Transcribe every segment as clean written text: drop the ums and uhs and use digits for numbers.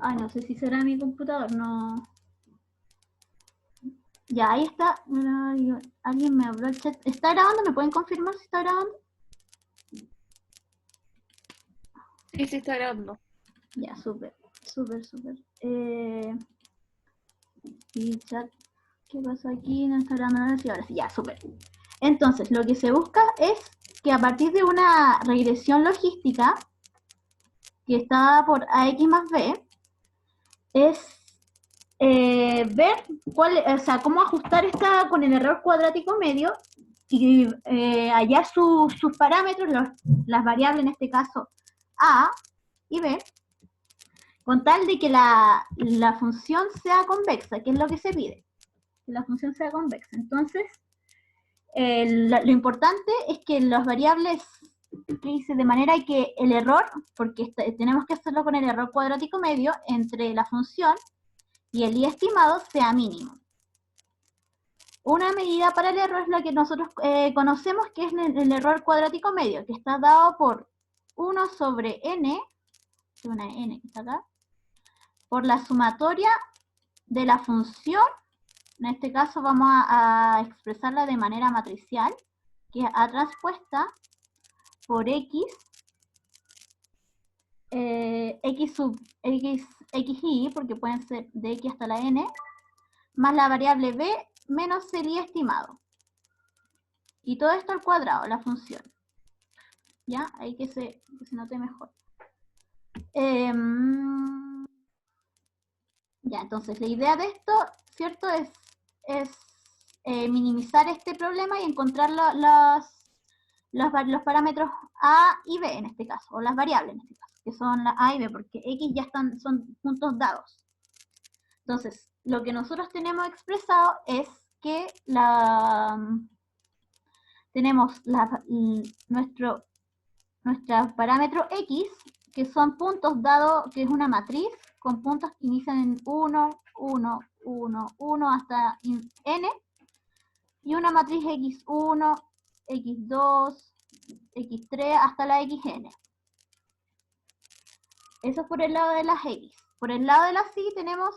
Ay, no sé si será mi computador, no. Ya, ahí está. Alguien me habló el chat. ¿Está grabando? ¿Me pueden confirmar si está grabando? Sí, sí, está grabando. Ya, súper, súper, súper. Y chat, ¿qué pasó aquí? No está grabando, sí, ahora sí, ya, súper. Entonces, lo que se busca es que a partir de una regresión logística que está dada por AX más B, es ver o sea, cómo ajustar esta con el error cuadrático medio y hallar sus parámetros, las variables en este caso A y B, con tal de que la función sea convexa, que es lo que se pide, que la función sea convexa. Entonces, lo importante es que las variables que hice de manera que el error, porque tenemos que hacerlo con el error cuadrático medio entre la función y el i estimado sea mínimo. Una medida para el error es la que nosotros conocemos, que es el error cuadrático medio, que está dado por 1 sobre n, una n que está acá, por la sumatoria de la función. En este caso vamos a expresarla de manera matricial, que es a transpuesta por x, x sub x, xi, porque pueden ser de x hasta la n, más la variable b menos el i estimado. Y todo esto al cuadrado, la función. ¿Ya? Ahí que se note mejor. Ya, entonces la idea de esto, ¿cierto? Es minimizar este problema y encontrar los parámetros A y B en este caso, o las variables en este caso, que son la A y B, porque X ya son puntos dados. Entonces, lo que nosotros tenemos expresado es que tenemos nuestro parámetro X, que son puntos dados, que es una matriz con puntos que inician en 1, 1, 1, 1 hasta n, y una matriz X1, X2, X3 hasta la XN. Eso es por el lado de las X. Por el lado de las Y tenemos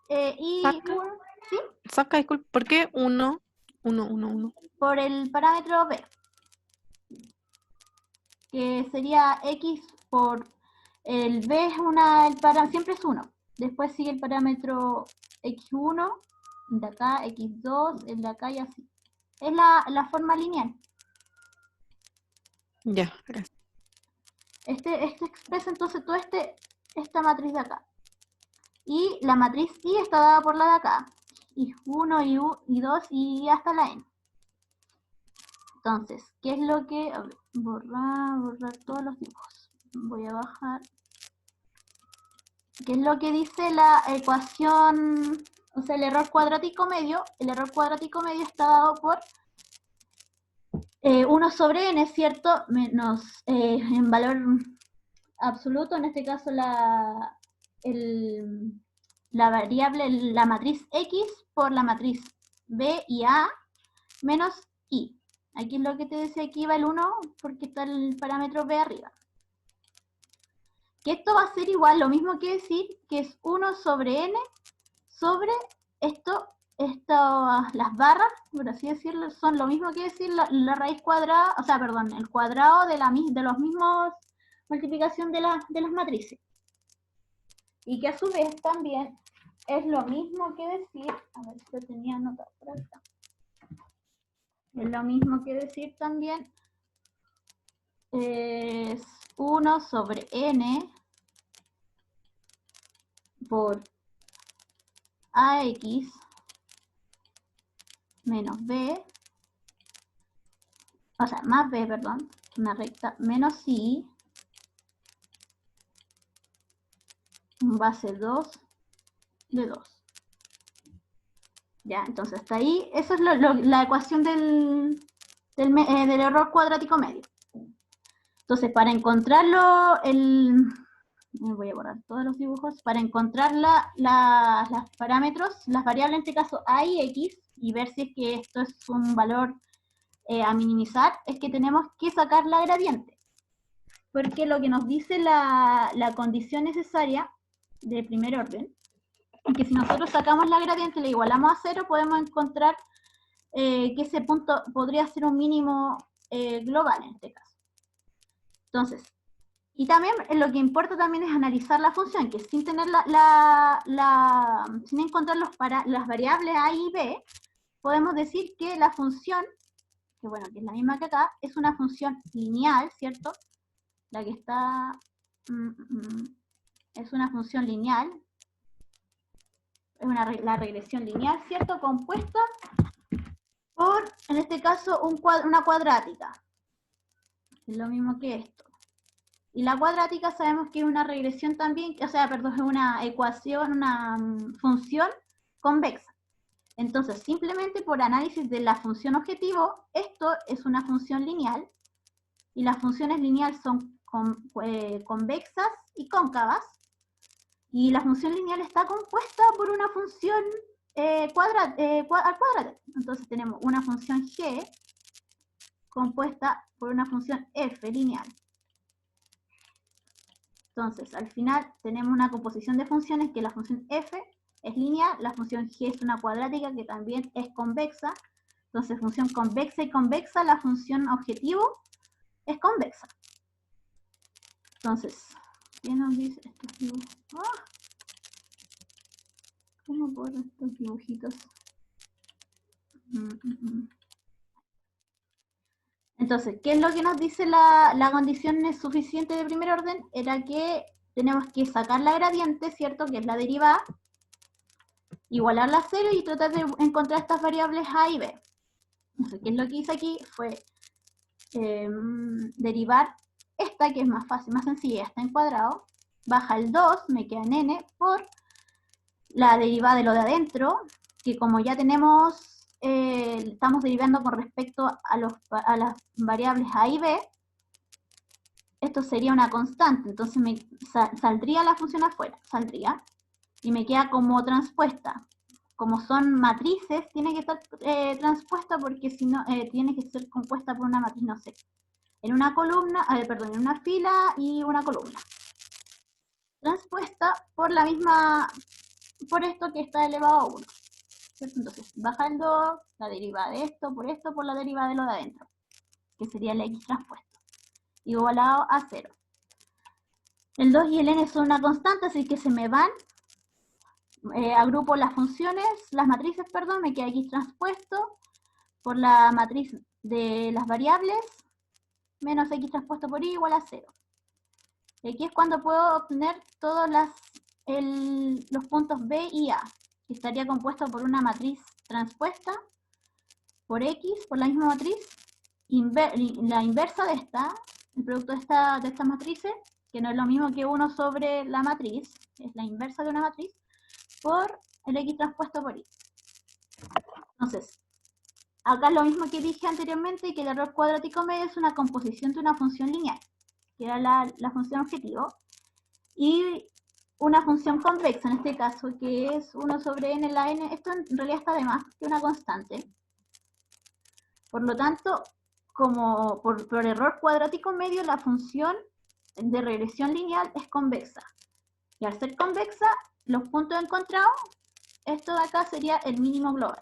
I1, ¿sí? Saca, disculpa, ¿por qué 1, 1, 1, 1? Por el parámetro B, que sería X por el B es siempre es 1. Después sigue el parámetro X1, el de acá, X2, el de acá y así. Es la forma lineal. Ya, gracias. Este expresa entonces toda esta matriz de acá. Y la matriz I está dada por la de acá. I1, I2 y hasta la N. Entonces, ¿qué es lo que...? A ver, borrar todos los dibujos. Voy a bajar. ¿Qué es lo que dice la ecuación? O sea, el error cuadrático medio. El error cuadrático medio está dado por 1 sobre n, ¿cierto? Menos en valor absoluto, en este caso la variable, la matriz X por la matriz B y A menos I. Aquí es lo que te decía, aquí va el 1 porque está el parámetro B arriba. Que esto va a ser igual, lo mismo que decir que es 1 sobre n sobre las barras, por así decirlo, son lo mismo que decir la raíz cuadrada, o sea, perdón, el cuadrado de los mismos multiplicación de las matrices. Y que a su vez también es lo mismo que decir, a ver si lo tenía anotado por acá, es lo mismo que decir también es 1 sobre n por AX menos B, o sea, más B, perdón, una recta, menos I, base 2 de 2. Ya, entonces hasta ahí, eso es la ecuación del error cuadrático medio. Entonces, para encontrarlo, voy a borrar todos los dibujos, para encontrar los parámetros, las variables, en este caso A y X, y ver si es que esto es un valor a minimizar, es que tenemos que sacar la gradiente. porque lo que nos dice la condición necesaria de primer orden, es que si nosotros sacamos la gradiente y la igualamos a 0, podemos encontrar que ese punto podría ser un mínimo global en este caso. Entonces, y también lo que importa también es analizar la función, que sin tener sin encontrar las variables A y B, podemos decir que la función, que bueno, que es la misma que acá, es una función lineal, ¿cierto? La que está, es una función lineal, es la regresión lineal, ¿cierto? Compuesta por, en este caso, una cuadrática. Es lo mismo que esto. Y la cuadrática sabemos que es una regresión también, o sea, perdón, es una ecuación, una función convexa. Entonces, simplemente por análisis de la función objetivo, esto es una función lineal, y las funciones lineales son convexas y cóncavas, y la función lineal está compuesta por una función al cuadrado. Entonces tenemos una función g compuesta por una función f lineal. Entonces, al final tenemos una composición de funciones que la función f es lineal, la función g es una cuadrática que también es convexa. Entonces, función convexa y convexa, la función objetivo es convexa. Entonces, ¿qué nos dice estos dibujos? ¡Ah! ¿Cómo borro estos dibujitos? Entonces, ¿qué es lo que nos dice la condición suficiente de primer orden? Era que tenemos que sacar la gradiente, ¿cierto? Que es la derivada, igualarla a 0 y tratar de encontrar estas variables A y B. Entonces, ¿qué es lo que hice aquí? Fue derivar esta, que es más fácil, más sencilla, está en cuadrado, baja el 2, me queda en n, por la derivada de lo de adentro, que como ya tenemos, estamos derivando con respecto a las variables A y B, esto sería una constante, entonces saldría la función afuera, saldría, y me queda como transpuesta. Como son matrices, tiene que estar transpuesta porque si no, tiene que ser compuesta por una matriz, no sé, en una columna, perdón, en una fila y una columna. Transpuesta por la misma, por esto que está elevado a 1. ¿Cierto? Entonces, baja el 2, la derivada de esto, por la derivada de lo de adentro, que sería el x transpuesto, igualado a 0. El 2 y el n son una constante, así que se me van. Agrupo las funciones, las matrices, perdón, me queda x transpuesto por la matriz de las variables, menos x transpuesto por y igual a 0. Y aquí es cuando puedo obtener todos los puntos B y A, que estaría compuesto por una matriz transpuesta por X, por la misma matriz, la inversa de esta, el producto de estas matrices, que no es lo mismo que 1 sobre la matriz, es la inversa de una matriz, por el X transpuesto por Y. Entonces, acá es lo mismo que dije anteriormente, que el error cuadrático medio es una composición de una función lineal, que era la función objetivo, y una función convexa, en este caso, que es 1 sobre n la n, esto en realidad está de más que una constante. Por lo tanto, como por error cuadrático medio, la función de regresión lineal es convexa. Y al ser convexa, los puntos encontrados, esto de acá sería el mínimo global.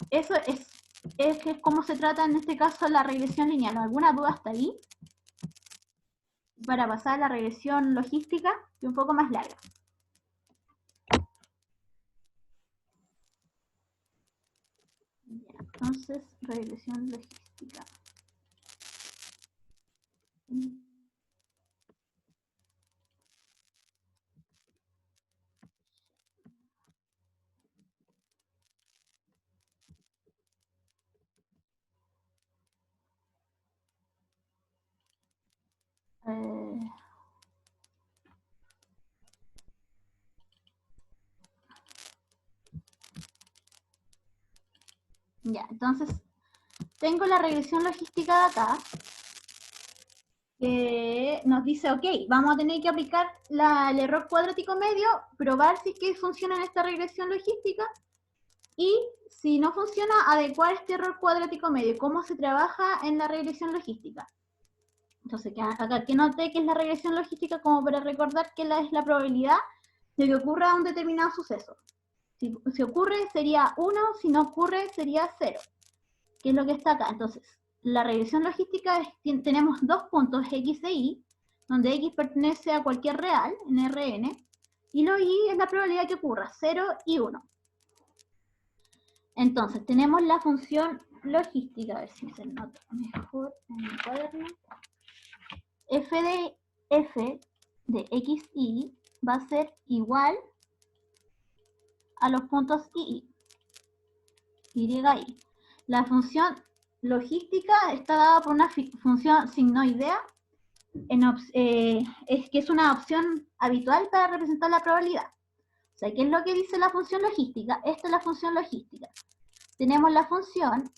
Eso es cómo se trata en este caso la regresión lineal. ¿Alguna duda hasta ahí? Para pasar a la regresión logística, que es un poco más larga. Ya, entonces, regresión logística. Ya, entonces tengo la regresión logística de acá, que nos dice, ok, vamos a tener que aplicar el error cuadrático medio, probar si es que funciona en esta regresión logística, Y si no funciona, adecuar este error cuadrático medio. ¿Cómo se trabaja en la regresión logística? Entonces, acá que noté que es la regresión logística como para recordar que es la probabilidad de que ocurra un determinado suceso. Si ocurre sería 1, si no ocurre sería 0, que es lo que está acá. Entonces, la regresión logística tenemos dos puntos, X e Y, donde X pertenece a cualquier real, en Rn, y lo Y es la probabilidad que ocurra, 0 y 1. Entonces, tenemos la función logística, a ver si se nota mejor en el cuaderno. f de x y va a ser igual a los puntos y y. La función logística está dada por una función signoidea, es que es una opción habitual para representar la probabilidad. O sea, ¿qué es lo que dice la función logística? Esta es la función logística. Tenemos la función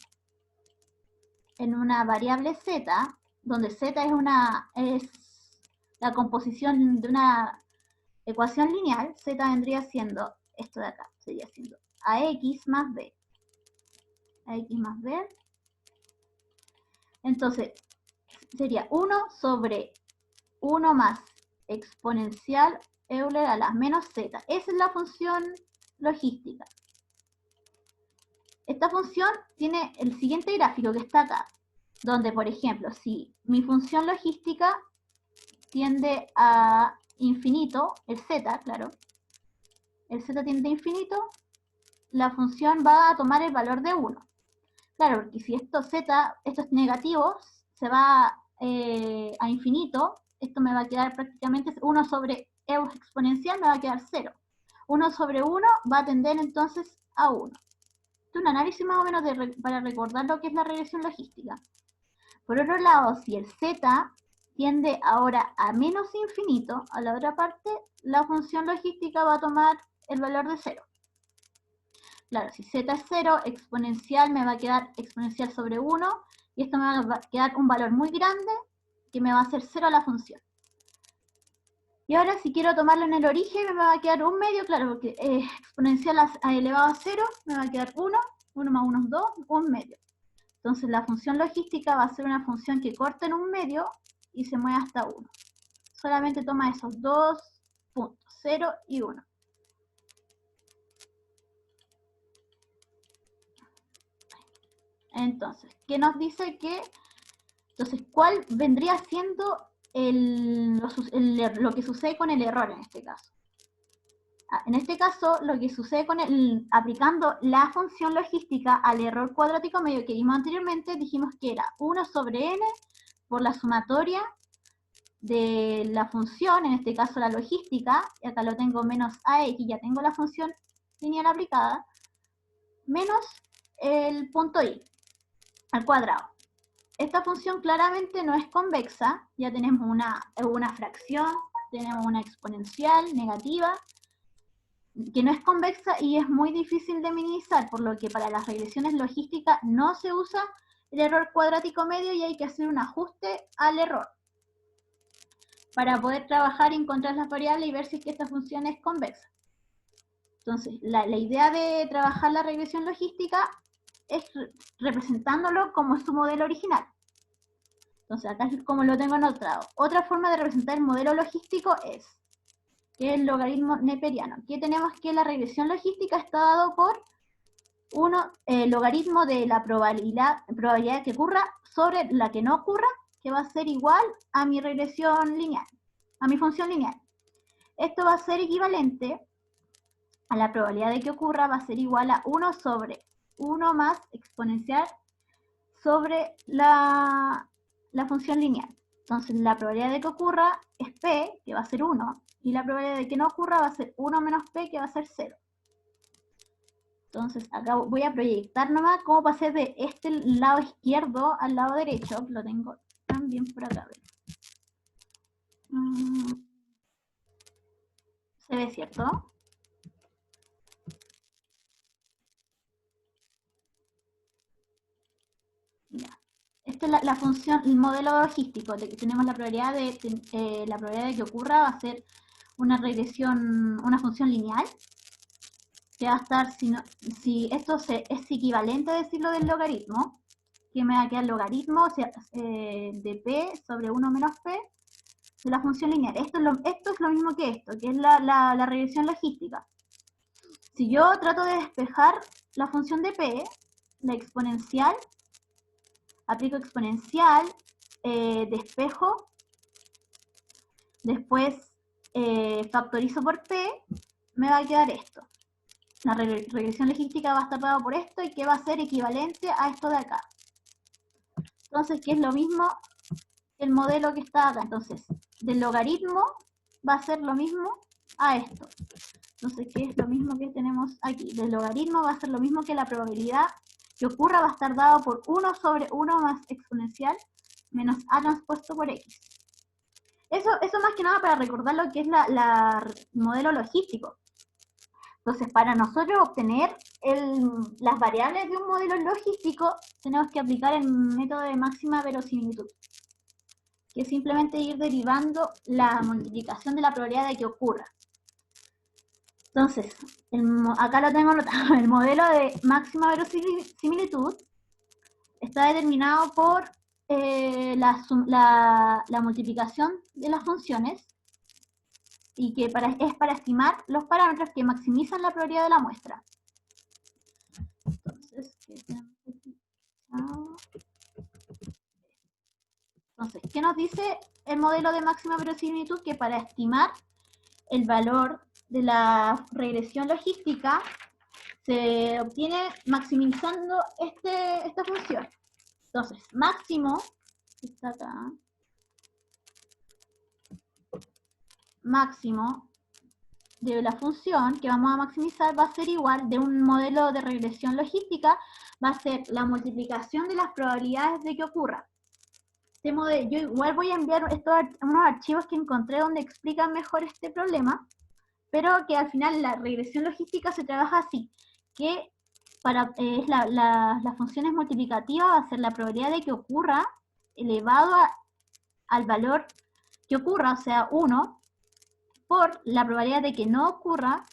en una variable z, donde z es la composición de una ecuación lineal. Z vendría siendo esto de acá, sería siendo ax más b. Ax más b. Entonces, sería 1 sobre 1 más exponencial Euler a la menos z. Esa es la función logística. Esta función tiene el siguiente gráfico que está acá, donde, por ejemplo, si mi función logística tiende a infinito, el z, claro, el z tiende a infinito, la función va a tomar el valor de 1. Claro, porque si esto z, esto es negativo, se va a infinito, esto me va a quedar prácticamente 1 sobre e exponencial, me va a quedar 0. 1 sobre 1 va a tender entonces a 1. Este es un análisis más o menos para recordar lo que es la regresión logística. Por otro lado, si el z tiende ahora a menos infinito, a la otra parte, la función logística va a tomar el valor de 0. Claro, si z es 0, exponencial me va a quedar exponencial sobre 1, y esto me va a quedar un valor muy grande, que me va a hacer 0 la función. Y ahora si quiero tomarlo en el origen, me va a quedar un medio, claro, porque exponencial elevado a 0, me va a quedar 1, 1 más 1 es 2, un medio. Entonces la función logística va a ser una función que corta en un medio y se mueve hasta 1. Solamente toma esos dos puntos, 0 y 1. Entonces, ¿qué nos dice que? Entonces, ¿cuál vendría siendo lo que sucede con el error en este caso? En este caso, lo que sucede con aplicando la función logística al error cuadrático medio que vimos anteriormente, dijimos que era 1 sobre n por la sumatoria de la función, en este caso la logística, y acá lo tengo menos ax, ya tengo la función lineal aplicada, menos el punto y al cuadrado. Esta función claramente no es convexa, ya tenemos una fracción, tenemos una exponencial negativa, que no es convexa y es muy difícil de minimizar, por lo que para las regresiones logísticas no se usa el error cuadrático medio y hay que hacer un ajuste al error para poder trabajar y encontrar las variables y ver si es que esta función es convexa. Entonces, la idea de trabajar la regresión logística es representándolo como su modelo original. Entonces, acá es como lo tengo anotado. Otra forma de representar el modelo logístico es que el logaritmo neperiano. Aquí tenemos que la regresión logística está dado por el logaritmo de la probabilidad que ocurra sobre la que no ocurra, que va a ser igual a mi regresión lineal, a mi función lineal. Esto va a ser equivalente a la probabilidad de que ocurra, va a ser igual a 1 sobre 1 más exponencial sobre la función lineal. Entonces la probabilidad de que ocurra es p, que va a ser 1, y la probabilidad de que no ocurra va a ser 1 menos p, que va a ser 0. Entonces acá voy a proyectar nomás cómo pasé de este lado izquierdo al lado derecho. Lo tengo también por acá. ¿Se ve, cierto? Ya. Esta es la función, el modelo logístico, de que tenemos la probabilidad de que ocurra va a ser una regresión, una función lineal. que va a estar, si esto es equivalente a decirlo del logaritmo, que me va a quedar logaritmo, o sea, de p sobre 1 menos p de la función lineal. Esto es lo mismo que esto, que es la regresión logística. Si yo trato de despejar la función de p, la exponencial, aplico exponencial, despejo, después factorizo por p, me va a quedar esto. La regresión logística va a estar dada por esto y que va a ser equivalente a esto de acá. Entonces, que es lo mismo que el modelo que está acá. Entonces, del logaritmo va a ser lo mismo a esto. Entonces, ¿qué es lo mismo que tenemos aquí? Del logaritmo va a ser lo mismo que la probabilidad que ocurra va a estar dado por 1 sobre 1 más exponencial menos a transpuesto por x. Eso más que nada para recordar lo que es el modelo logístico. Entonces, para nosotros obtener las variables de un modelo logístico, tenemos que aplicar el método de máxima verosimilitud, que es simplemente ir derivando la multiplicación de la probabilidad de que ocurra. Entonces, acá lo tengo anotado, el modelo de máxima verosimilitud está determinado por la multiplicación de las funciones y que es para estimar los parámetros que maximizan la probabilidad de la muestra. Entonces, ¿qué nos dice el modelo de máxima verosimilitud? Que para estimar el valor de la regresión logística se obtiene maximizando esta función. Entonces, máximo, está acá, máximo de la función que vamos a maximizar va a ser igual de un modelo de regresión logística, va a ser la multiplicación de las probabilidades de que ocurra. Yo igual voy a enviar unos archivos que encontré donde explican mejor este problema, pero que al final la regresión logística se trabaja así, que la función es multiplicativa, va a ser la probabilidad de que ocurra elevado al valor que ocurra, o sea, 1, por la probabilidad de que no ocurra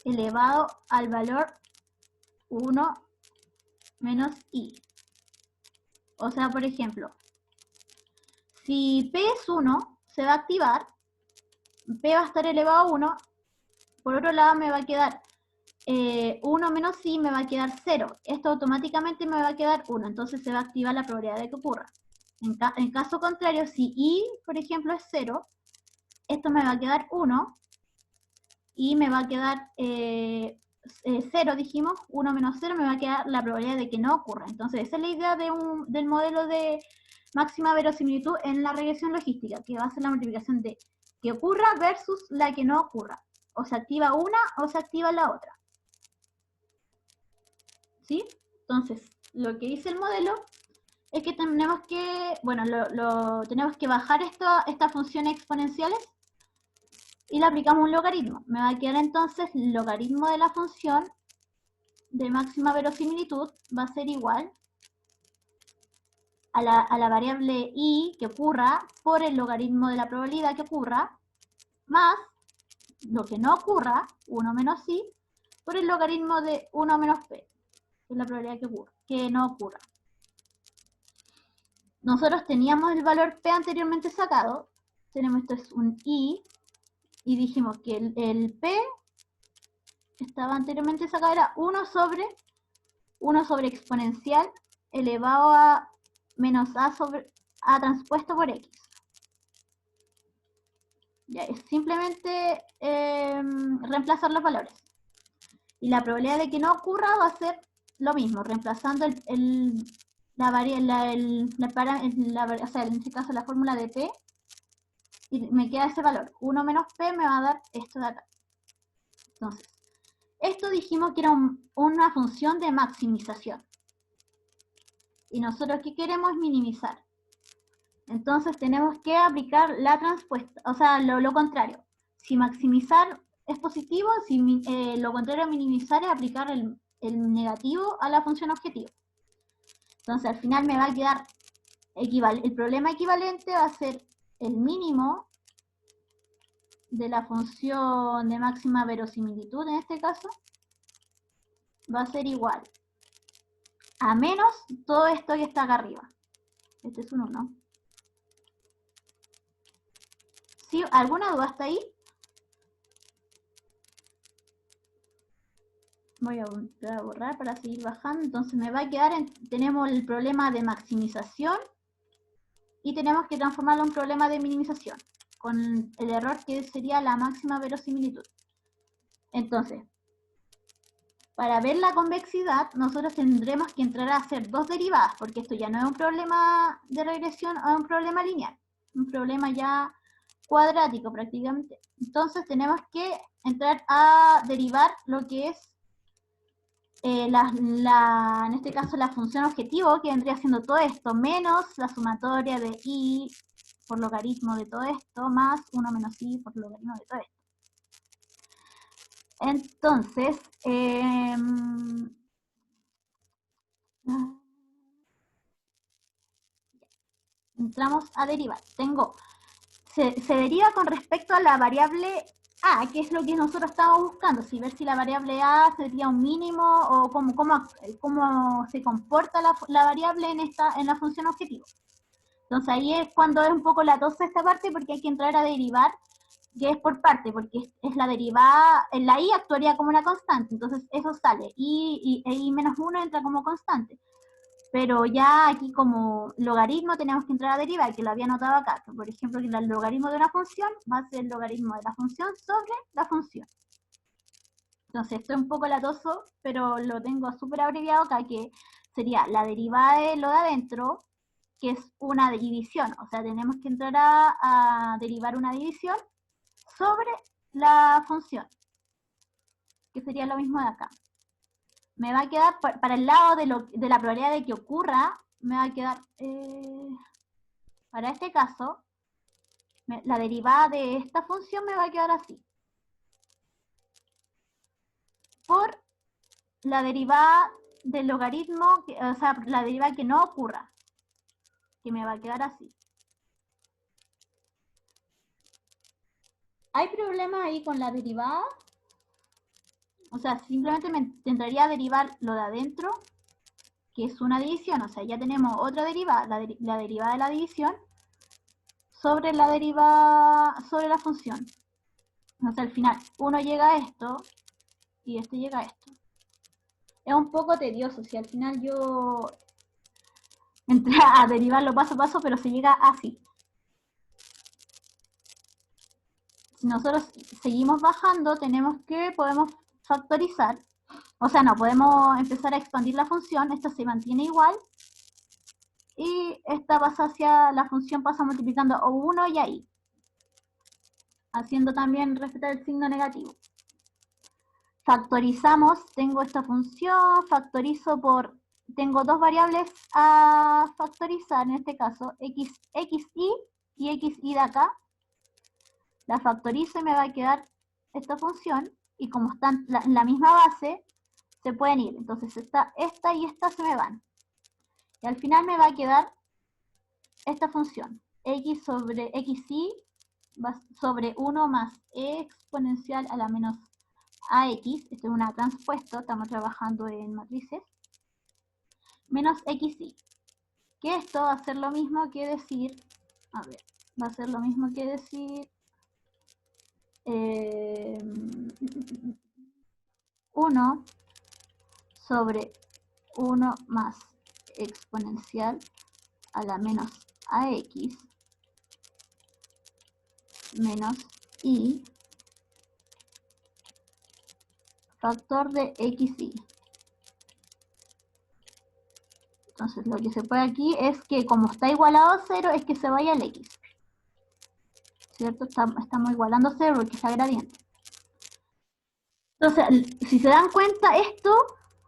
elevado al valor 1 menos i. O sea, por ejemplo, si p es 1, se va a activar, p va a estar elevado a 1, por otro lado me va a quedar 1 menos i, me va a quedar 0. Esto automáticamente me va a quedar 1, entonces se va a activar la probabilidad de que ocurra. En caso contrario, si i, por ejemplo, es 0, esto me va a quedar 1, y me va a quedar 0, dijimos, 1 menos 0, me va a quedar la probabilidad de que no ocurra. Entonces, esa es la idea del modelo de máxima verosimilitud en la regresión logística, que va a ser la multiplicación de que ocurra versus la que no ocurra. O se activa una o se activa la otra. ¿Sí? Entonces, lo que dice el modelo es que tenemos que, bueno, tenemos que bajar estas funciones exponenciales y le aplicamos un logaritmo. Me va a quedar entonces el logaritmo de la función de máxima verosimilitud va a ser igual a la variable i que ocurra por el logaritmo de la probabilidad que ocurra, más lo que no ocurra, 1 menos i, por el logaritmo de 1 menos p, que es la probabilidad que no ocurra. Nosotros teníamos el valor p anteriormente sacado, tenemos esto es un i, y dijimos que el p estaba anteriormente sacado era 1 sobre exponencial elevado a menos a transpuesto por x. Ya, es simplemente reemplazar los valores. Y la probabilidad de que no ocurra va a ser lo mismo, reemplazando en este caso la fórmula de p, y me queda ese valor. 1 menos p me va a dar esto de acá. Entonces, esto dijimos que era una función de maximización. Y nosotros ¿qué queremos? Minimizar. Entonces tenemos que aplicar la transpuesta, o sea, lo contrario. Si maximizar es positivo, si lo contrario a minimizar es aplicar el negativo a la función objetivo. Entonces al final me va a quedar el problema equivalente va a ser el mínimo de la función de máxima verosimilitud, en este caso, va a ser igual a menos todo esto que está acá arriba. Este es un 1. ¿Sí? ¿Alguna duda hasta ahí? Voy a borrar para seguir bajando. Entonces me va a quedar, tenemos el problema de maximización y tenemos que transformarlo en un problema de minimización, con el error que sería la máxima verosimilitud. Entonces, para ver la convexidad, nosotros tendremos que entrar a hacer dos derivadas, porque esto ya no es un problema de regresión, es un problema lineal, un problema ya cuadrático prácticamente. Entonces tenemos que entrar a derivar lo que es en este caso la función objetivo, que vendría siendo todo esto, menos la sumatoria de i por logaritmo de todo esto, más 1 menos i por logaritmo de todo esto. Entonces, entramos a derivar. Se deriva con respecto a la variable a, que es lo que nosotros estamos buscando, si ver si la variable a sería un mínimo o cómo se comporta la variable en la función objetivo. Entonces ahí es cuando es un poco latosa esta parte, porque hay que entrar a derivar, que es por parte, porque es la derivada, en la i actuaría como una constante, entonces eso sale, y menos 1 entra como constante. Pero ya aquí como logaritmo tenemos que entrar a derivar, que lo había notado acá. Por ejemplo, que el logaritmo de una función va a ser el logaritmo de la función sobre la función. Entonces, esto es un poco latoso, pero lo tengo súper abreviado acá, que sería la derivada de lo de adentro, que es una división. O sea, tenemos que entrar a derivar una división sobre la función, que sería lo mismo de acá. Me va a quedar, para el lado de la probabilidad de que ocurra, me va a quedar, para este caso, la derivada de esta función me va a quedar así. Por la derivada del logaritmo, o sea, la derivada que no ocurra, que me va a quedar así. ¿Hay problema ahí con la derivada? O sea, simplemente me intentaría derivar lo de adentro, que es una división, o sea, ya tenemos otra derivada, la derivada de la división, sobre la derivada, sobre la función. O sea, al final, uno llega a esto, y este llega a esto. Es un poco tedioso, si al final yo entré a derivarlo paso a paso, pero se llega así. Si nosotros seguimos bajando, podemos factorizar. O sea, no, podemos empezar a expandir la función, esta se mantiene igual, y esta pasa hacia, la función pasa multiplicando o 1 y ahí, haciendo también respetar el signo negativo. Factorizamos, tengo esta función, factorizo tengo dos variables a factorizar, en este caso, xi y xi de acá. La factorizo y me va a quedar esta función, y como están en la misma base, se pueden ir. Entonces esta y esta se me van. Y al final me va a quedar esta función, x sobre xi sobre 1 más e exponencial a la menos ax, esto es una transpuesto, estamos trabajando en matrices, menos xi. Que esto va a ser lo mismo que decir, a ver, va a ser lo mismo que decir 1 sobre 1 más exponencial a la menos ax menos i factor de xi. Entonces lo que se puede aquí es que como está igualado a 0 es que se vaya el x. ¿Cierto? Estamos igualando a 0 porque está gradiente. Entonces, si se dan cuenta, esto,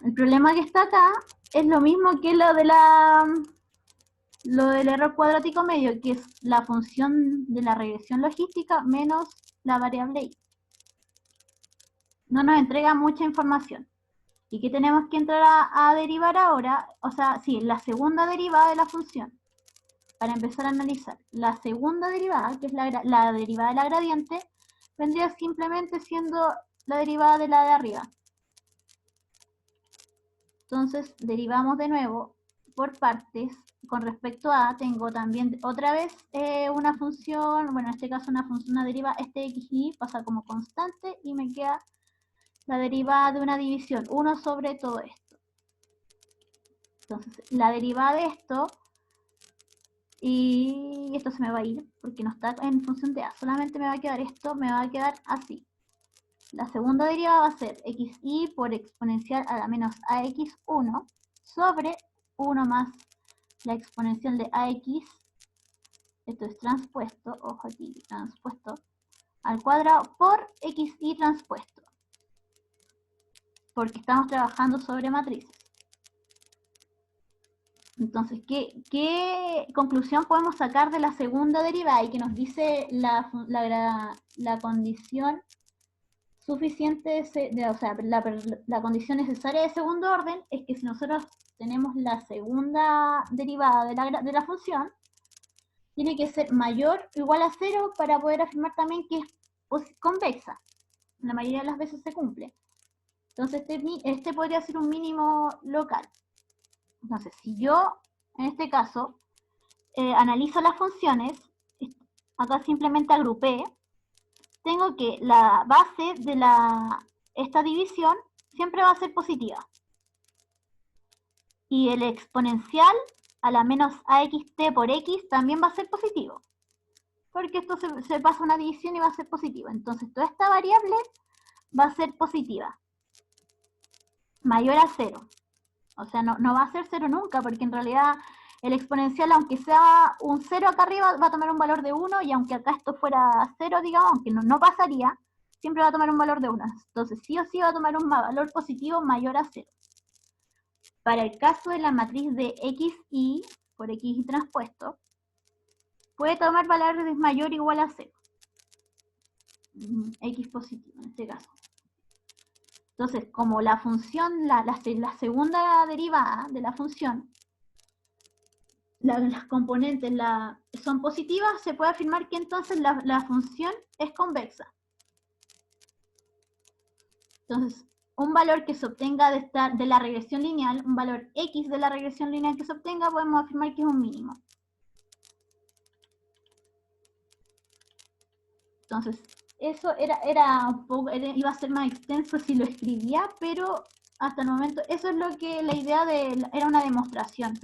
el problema que está acá, es lo mismo que lo del error cuadrático medio, que es la función de la regresión logística menos la variable i. No nos entrega mucha información. ¿Y qué tenemos que entrar a derivar ahora? O sea, sí, la segunda derivada de la función. Para empezar a analizar la segunda derivada, que es la derivada de la gradiente, vendría simplemente siendo la derivada de la de arriba. Entonces derivamos de nuevo por partes. Con respecto a, tengo también otra vez una función, bueno, en este caso una deriva, este x y pasa como constante y me queda la derivada de una división, 1 sobre todo esto. Entonces, la derivada de esto, y esto se me va a ir porque no está en función de a, solamente me va a quedar esto, me va a quedar así. La segunda derivada va a ser xy por exponencial a la menos ax1 sobre 1 más la exponencial de ax, esto es transpuesto, ojo aquí, transpuesto, al cuadrado por xy transpuesto, porque estamos trabajando sobre matrices. Entonces, ¿qué conclusión podemos sacar de la segunda derivada y que nos dice la condición suficiente, o sea, la condición necesaria de segundo orden es que si nosotros tenemos la segunda derivada de la función, tiene que ser mayor o igual a 0 para poder afirmar también que es convexa. La mayoría de las veces se cumple. Entonces, este podría ser un mínimo local. Entonces, si yo, en este caso, analizo las funciones, acá simplemente agrupé, tengo que la base de esta división siempre va a ser positiva. Y el exponencial a la menos axt por x también va a ser positivo. Porque esto se pasa una división y va a ser positivo. Entonces, toda esta variable va a ser positiva. Mayor a 0. O sea, no va a ser 0 nunca, porque en realidad el exponencial, aunque sea un 0 acá arriba, va a tomar un valor de 1, y aunque acá esto fuera 0, digamos, aunque no pasaría, siempre va a tomar un valor de 1. Entonces, sí o sí va a tomar un valor positivo mayor a 0. Para el caso de la matriz de xy por xy transpuesto, puede tomar valores mayor o igual a 0. X positivo en este caso. Entonces, como la función, la segunda derivada de la función, las componentes son positivas, se puede afirmar que entonces la función es convexa. Entonces, un valor que se obtenga de la regresión lineal, un valor x de la regresión lineal que se obtenga, podemos afirmar que es un mínimo. Entonces, eso era un poco, iba a ser más extenso si lo escribía, pero hasta el momento, eso es lo que la idea era una demostración.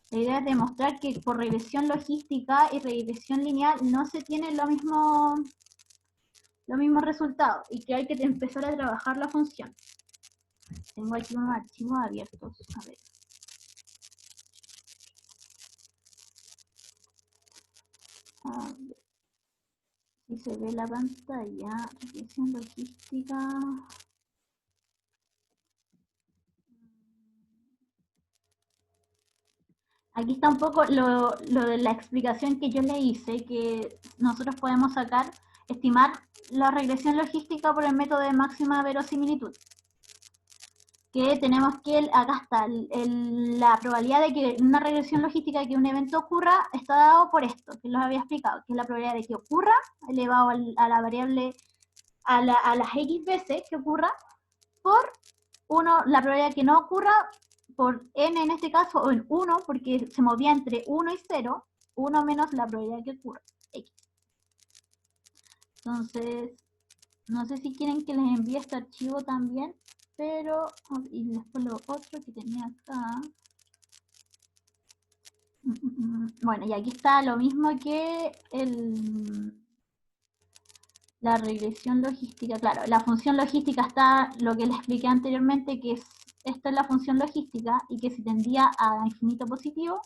La idea es demostrar que por regresión logística y regresión lineal no se tienen los mismos resultados y que hay que empezar a trabajar la función. Tengo aquí unos archivos abiertos. A ver. Si se ve la pantalla, regresión logística. Aquí está un poco lo de la explicación que yo le hice, que nosotros podemos estimar la regresión logística por el método de máxima verosimilitud. Que tenemos que, acá está, la probabilidad de que una regresión logística, que un evento ocurra, está dado por esto, que los había explicado, que es la probabilidad de que ocurra, elevado a la variable, a las x veces que ocurra, por la probabilidad de que no ocurra, por n en este caso, o en 1, porque se movía entre 1 y 0, 1 menos la probabilidad de que ocurra, x. Entonces, no sé si quieren que les envíe este archivo también, pero, y después lo otro que tenía acá. Bueno, y aquí está lo mismo que la regresión logística. Claro, la función logística está lo que les expliqué anteriormente, que esta es la función logística, y que si tendía a infinito positivo,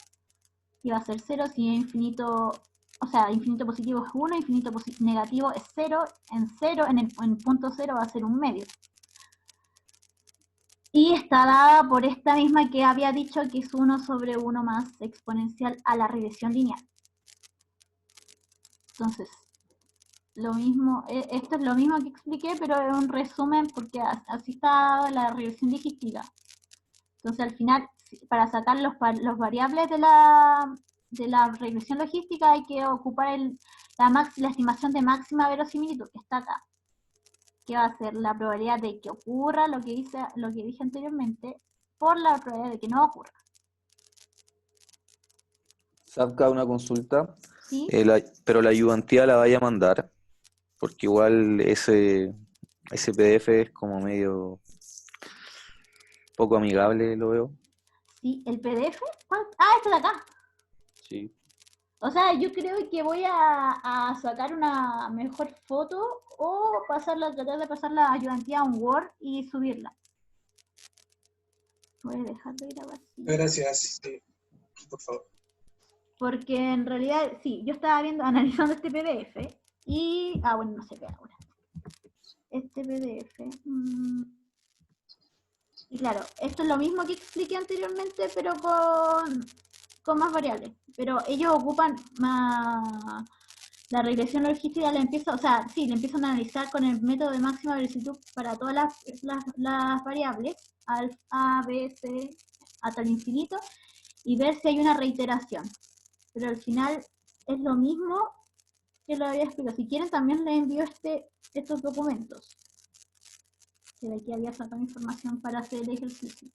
iba a ser 0, si infinito, o sea, infinito positivo es 1, infinito negativo es 0, en punto 0 va a ser un medio. Y está dada por esta misma que había dicho, que es 1 sobre 1 más exponencial a la regresión lineal. Entonces, lo mismo, esto es lo mismo que expliqué, pero es un resumen porque así está la regresión logística. Entonces, al final, para sacar los variables de la regresión logística hay que ocupar la estimación de máxima verosimilitud, que está acá, que va a ser la probabilidad de que ocurra lo que dije anteriormente, por la probabilidad de que no ocurra. Saca una consulta, ¿Sí? pero la ayudantía la vaya a mandar, porque igual ese PDF es como medio poco amigable, lo veo. ¿Sí? ¿El PDF? Ah, este de acá. Sí. O sea, yo creo que voy a sacar una mejor foto o tratar de pasar la ayudantía a un Word y subirla. Voy a dejar de grabar. Sí. Gracias, sí, por favor. Porque en realidad, sí, yo estaba analizando este PDF y... Ah, bueno, no se ve ahora. Este PDF... Y claro, esto es lo mismo que expliqué anteriormente, pero con más variables. Pero ellos ocupan más... La regresión logística le empieza, o sea, sí, le empiezan a analizar con el método de máxima verosimilitud para todas las variables, A, B, C, hasta el infinito, y ver si hay una reiteración. Pero al final es lo mismo que lo había explicado. Si quieren también les envío estos documentos. Que de aquí había sacado información para hacer el ejercicio.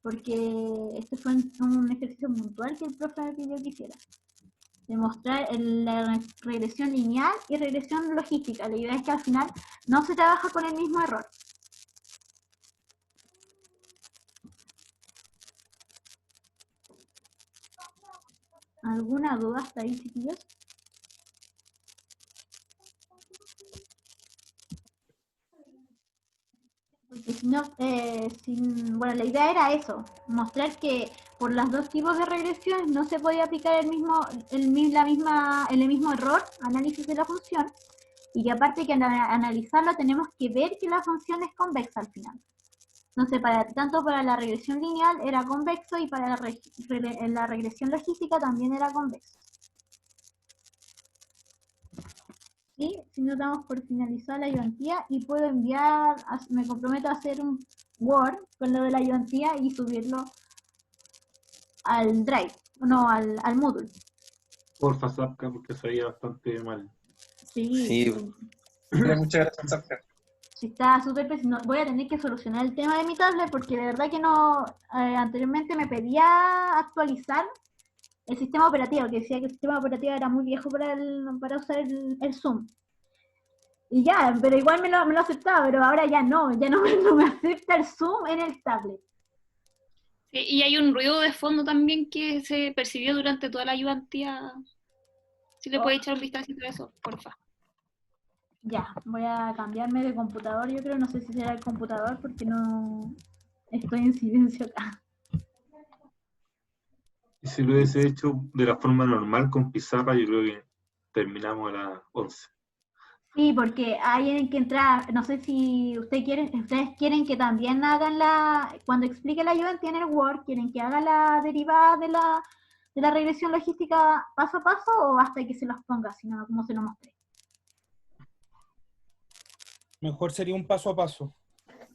Porque este fue un ejercicio puntual que el profe me pidió que hiciera. Demostrar la regresión lineal y regresión logística. La idea es que al final no se trabaja con el mismo error. ¿Alguna duda hasta ahí, chiquillos? Porque si no, bueno, la idea era eso, mostrar que por los dos tipos de regresiones no se podía aplicar el mismo error, análisis de la función, y que aparte que al analizarla tenemos que ver que la función es convexa al final. Entonces, tanto para la regresión lineal era convexo y para la regresión logística también era convexo. ¿Sí? Si nos damos por finalizar la ayudantía y puedo enviar, me comprometo a hacer un Word con lo de la ayudantía y subirlo al Drive, no, al Moodle. Porfa, Zapka, porque se veía bastante mal. Sí, Sí. Muchas gracias, Zapka. sí está súper pesado. Voy a tener que solucionar el tema de mi tablet porque de verdad que no, anteriormente me pedía actualizar el sistema operativo, que decía que el sistema operativo era muy viejo para usar el Zoom. Y ya, pero igual me lo aceptaba, pero ahora ya no me acepta el Zoom en el tablet. Sí, y hay un ruido de fondo también que se percibió durante toda la ayudantía. Si le puede echar un vistazo a eso, porfa. Ya, voy a cambiarme de computador, yo creo, no sé si será el computador porque no estoy en silencio acá. Y si lo hubiese hecho de la forma normal con pizarra, yo creo que terminamos a las 11. Sí, porque hay que entrar, no sé si ustedes quieren que también hagan cuando explique la ayudantía en el Word, quieren que haga la derivada de la regresión logística paso a paso o hasta que se los ponga, sino como se lo mostré. Mejor sería un paso a paso.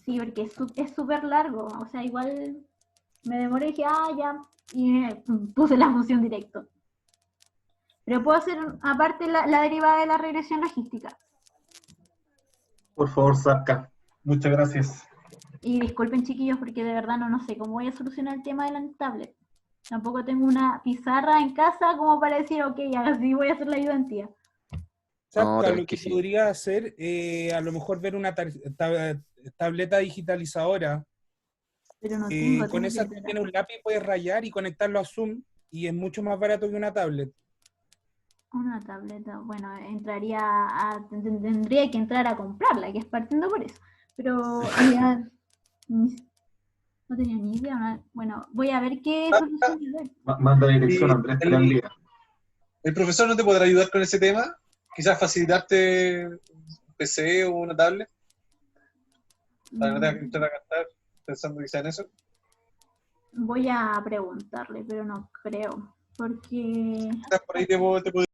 Sí, porque es súper largo, o sea, igual me demoré y dije, ya, y puse la función directo. Pero puedo hacer aparte la derivada de la regresión logística. Por favor, Zapka. Muchas gracias. Y disculpen, chiquillos, porque de verdad no sé cómo voy a solucionar el tema de la tablet. Tampoco tengo una pizarra en casa como para decir, ok, así voy a hacer la ayudantía. Zapka, lo tranqui, que sí. podría hacer, a lo mejor ver una tableta digitalizadora. Pero no tengo. Con esa tiene un lápiz, puedes rayar y conectarlo a Zoom, y es mucho más barato que una tablet. Una tableta, bueno, tendría que entrar a comprarla, que es partiendo por eso. Pero ya, no tenía ni idea. Bueno, voy a ver qué solución le doy. Manda dirección, Y Andrés, te la envía. el profesor no te podrá ayudar con ese tema, quizás facilitarte un PC o una tablet, para que no tengas que entrar a gastar pensando quizás en eso. Voy a preguntarle, pero no creo, porque Quizás por ahí te puedo